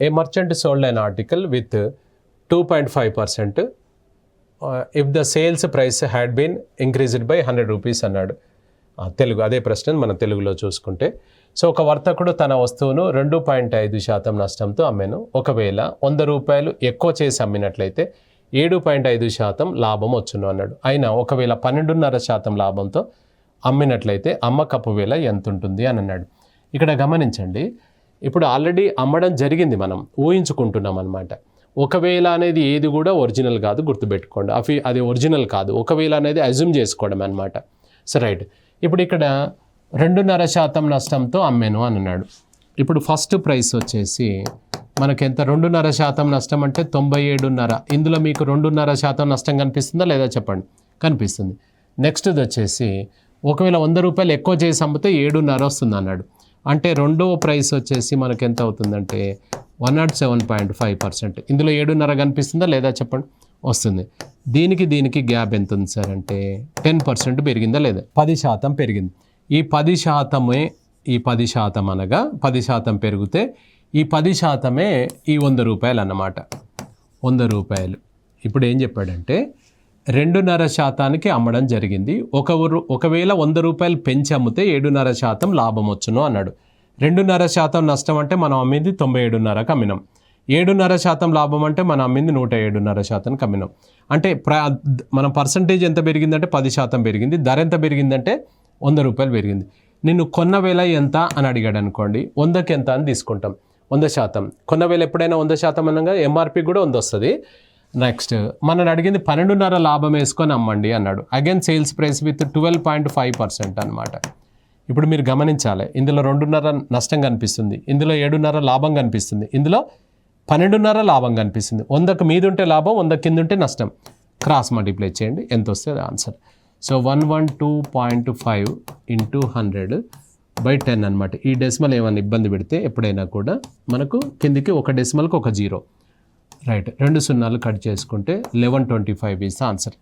A merchant sold an article with 2.5% if the sales price had been increased by 100 rupees అన్నాడు. తెలుగు అదే ప్రశ్న మనం తెలుగులో చూసుకుంటే, సో ఒక వర్తకుడు తన వస్తువును 2.5% నష్టంతో అమ్మాను. ఒకవేళ 100 రూపాయలు ఎక్కువ చేసి అమ్మినట్లయితే 7.5% లాభం వచ్చును అన్నాడు. అయినా ఒకవేళ 12.5% లాభంతో అమ్మినట్లయితే అమ్మకపు వేల ఎంత ఉంటుంది అని అన్నాడు. ఇక్కడ గమనించండి, ఇప్పుడు ఆల్రెడీ అమ్మడం జరిగింది, మనం ఊహించుకుంటున్నాం అనమాట. ఒకవేళ అనేది ఏది కూడా ఒరిజినల్ కాదు, గుర్తుపెట్టుకోండి. అది ఒరిజినల్ కాదు, ఒకవేళ అనేది అజ్యూమ్ చేసుకోవడం అనమాట. సో రైట్, ఇప్పుడు ఇక్కడ 2.5% నష్టంతో అమ్మాను అని అన్నాడు. ఇప్పుడు ఫస్ట్ ప్రైస్ వచ్చేసి మనకి ఎంత, 2.5% నష్టం అంటే 97.5. ఇందులో మీకు 2.5% నష్టం కనిపిస్తుందా లేదా చెప్పండి? కనిపిస్తుంది. నెక్స్ట్ది వచ్చేసి ఒకవేళ 100 రూపాయలు ఎక్కువ చేసి అమ్మితే 7.5 వస్తుంది అన్నాడు. అంటే రెండవ ప్రైస్ వచ్చేసి మనకి ఎంత అవుతుందంటే 107.5%. ఇందులో 7.5 కనిపిస్తుందా లేదా చెప్పండి? వస్తుంది. దీనికి గ్యాప్ ఎంత ఉంది సార్ అంటే 10% పెరిగిందా లేదా? 10% పెరిగింది. ఈ 10% అనగా 10% పెరిగితే ఈ 10% ఈ 100 రూపాయలు అన్నమాట. 100 రూపాయలు ఇప్పుడు ఏం చెప్పాడంటే 2.5% అమ్మడం జరిగింది. ఒకవేళ 100 రూపాయలు పెంచి అమ్మితే 7.5% లాభం వచ్చును అన్నాడు. 2.5% నష్టం అంటే మనం అమ్మింది 97.5కి అమ్మినాం. 7.5% లాభం అంటే మనం అమ్మింది 107.5%కి అమ్మినాం. అంటే మన పర్సంటేజ్ ఎంత పెరిగిందంటే 10% పెరిగింది. ధర ఎంత పెరిగిందంటే 100 రూపాయలు పెరిగింది. నిన్ను కొన్న వేల ఎంత అని అడిగాడు అనుకోండి, 100కి ఎంత అని తీసుకుంటాం. 100%. కొన్న వేల ఎప్పుడైనా 100% అనగా ఎంఆర్పి కూడా 100 వస్తుంది. నెక్స్ట్ మనని అడిగింది 12.5 లాభం వేసుకొని అమ్మండి అన్నాడు. అగైన్ సేల్స్ ప్రైస్ విత్ 12.5% అనమాట. ఇప్పుడు మీరు గమనించాలి, ఇందులో 2.5 నష్టం కనిపిస్తుంది, ఇందులో 7.5 లాభం కనిపిస్తుంది, ఇందులో 12.5 లాభం కనిపిస్తుంది. 100కి మీద ఉంటే లాభం, 100 కింద ఉంటే నష్టం. క్రాస్ మల్టిప్లై చేయండి, ఎంత వస్తుంది ఆన్సర్. సో 112.5 × 100/10 అనమాట. ఈ డెసిమల్ ఏమైనా ఇబ్బంది పెడితే ఎప్పుడైనా కూడా మనకు కిందికి ఒక డెసిమల్కి ఒక 0. రైట్, 2 సున్నాలు కట్ చేసుకుంటే 1125 ఈజ్ ఆన్సర్.